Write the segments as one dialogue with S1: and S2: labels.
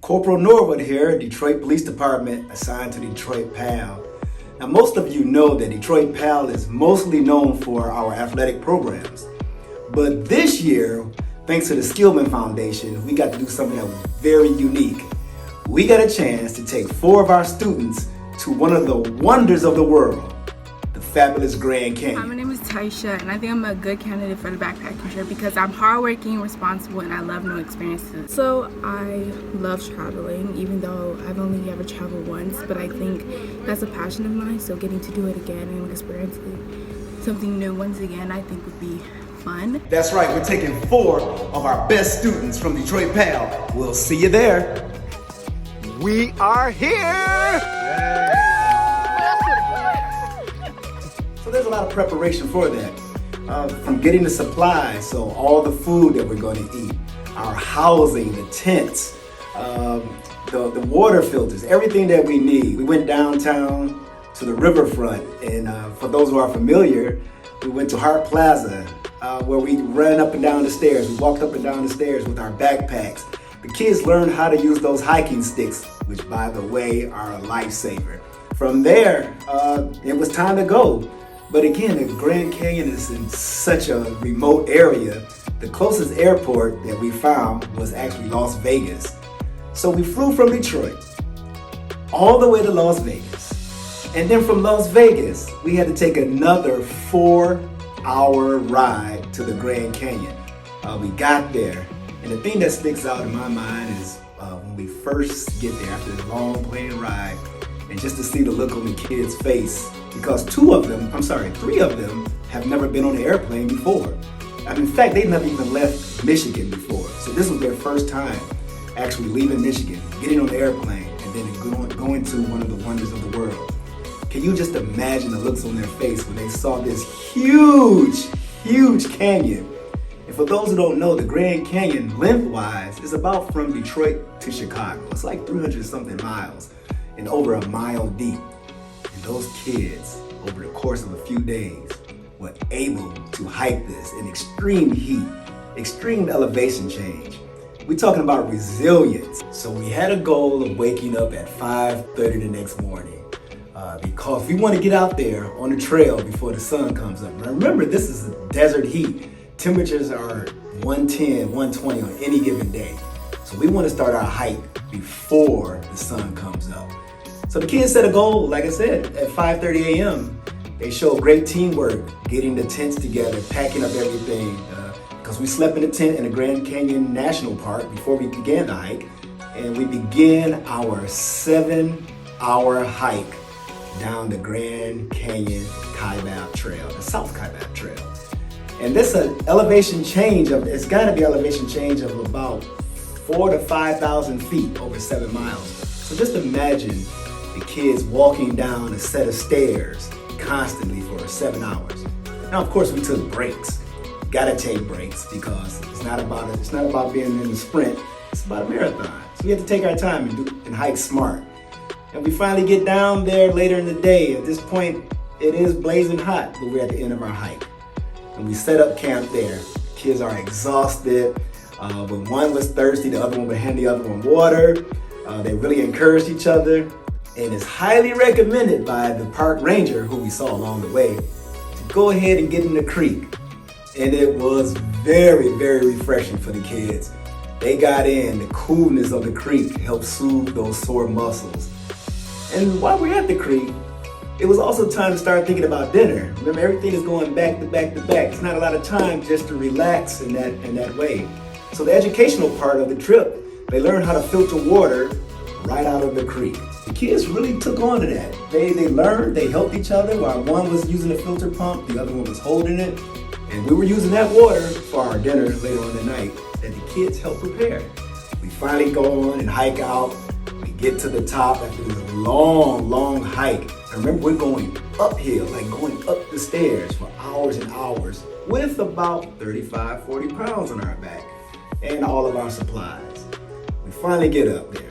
S1: Corporal Norwood here, Detroit Police Department, assigned to Detroit PAL. Now, most of you know that Detroit PAL is mostly known for our athletic programs. But this year, thanks to the Skillman Foundation, we got to do something that was very unique. We got a chance to take 4 of our students to one of the wonders of the world, the fabulous Grand Canyon.
S2: Hi, my name is Taisha, and I think I'm a good candidate for the backpacking trip because I'm hardworking, responsible, and I love new experiences. So I love traveling, even though I've only ever traveled once, but I think that's a passion of mine, so getting to do it again and experiencing something new once again, I think would be fun.
S1: That's right, we're taking 4 of our best students from Detroit PAL. We'll see you there.
S3: We are here!
S1: So there's a lot of preparation for that. From getting the supplies, so all the food that we're going to eat, our housing, the tents, the water filters, everything that we need. We went downtown to the riverfront, and for those who are familiar, we went to Hart Plaza, where we ran up and down the stairs. We walked up and down the stairs with our backpacks. The kids learned how to use those hiking sticks, which, by the way, are a lifesaver. From there, it was time to go. But again, the Grand Canyon is in such a remote area. The closest airport that we found was actually Las Vegas. So we flew from Detroit all the way to Las Vegas. And then from Las Vegas, we had to take another 4-hour ride to the Grand Canyon. We got there. And the thing that sticks out in my mind is when we first get there after the long plane ride, and just to see the look on the kids' face, because 3 of them have never been on an airplane before. In fact, they've never even left Michigan before. So this was their first time actually leaving Michigan, getting on the airplane, and then going to one of the wonders of the world. Can you just imagine the looks on their face when they saw this huge, huge canyon? And for those who don't know, the Grand Canyon, lengthwise, is about from Detroit to Chicago. It's like 300-something miles and over a mile deep. And those kids, over the course of a few days, were able to hike this in extreme heat, extreme elevation change. We're talking about resilience. So we had a goal of waking up at 5:30 the next morning because we want to get out there on the trail before the sun comes up. Now remember, this is desert heat. Temperatures are 110, 120 on any given day. So we want to start our hike before the sun comes up. So the kids set a goal, like I said, at 5:30 a.m. They showed great teamwork, getting the tents together, packing up everything, because we slept in a tent in the Grand Canyon National Park before we began the hike, and we began our 7-hour hike down the Grand Canyon Kaibab Trail, the South Kaibab Trail. And this elevation change it's got to be elevation change of about 4,000 to 5,000 feet over 7 miles. So just imagine the kids walking down a set of stairs constantly for 7 hours. Now, of course, we took breaks. Gotta take breaks because it's not about being in the sprint. It's about a marathon. So we had to take our time and hike smart. And we finally get down there later in the day. At this point, it is blazing hot, but we're at the end of our hike. And we set up camp there. Kids are exhausted. When one was thirsty, the other one would hand the other one water. They really encouraged each other. And it's highly recommended by the park ranger, who we saw along the way, to go ahead and get in the creek. And it was very, very refreshing for the kids. They got in. The coolness of the creek helped soothe those sore muscles. And while we're at the creek, it was also time to start thinking about dinner. Remember, everything is going back to back to back. It's not a lot of time just to relax in that way. So the educational part of the trip, they learned how to filter water right out of the creek. The kids really took on to that. They learned, they helped each other. While one was using the filter pump, the other one was holding it. And we were using that water for our dinner later on the night that the kids helped prepare. We finally go on and hike out. We get to the top after this long, long hike. And remember, we're going uphill, like going up the stairs for hours and hours with about 35, 40 pounds on our back and all of our supplies. We finally get up there.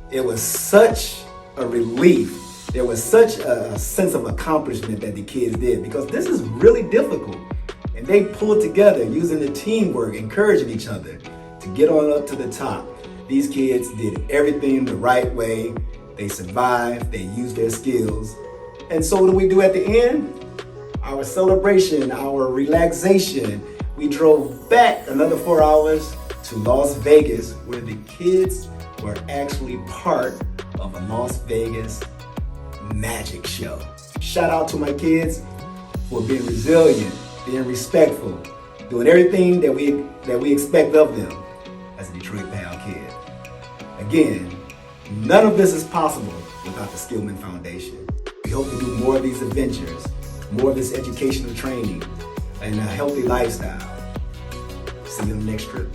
S1: It was such a relief. There was such a sense of accomplishment that the kids did, because this is really difficult. And they pulled together using the teamwork, encouraging each other to get on up to the top. These kids did everything the right way. They survived, they used their skills. And so what do we do at the end? Our celebration, our relaxation. We drove back another 4 hours to Las Vegas, where the kids were actually part of a Las Vegas magic show. Shout out to my kids for being resilient, being respectful, doing everything that we expect of them as a Detroit Pound kid. Again, none of this is possible without the Skillman Foundation. We hope to do more of these adventures, more of this educational training, and a healthy lifestyle. See you on the next trip.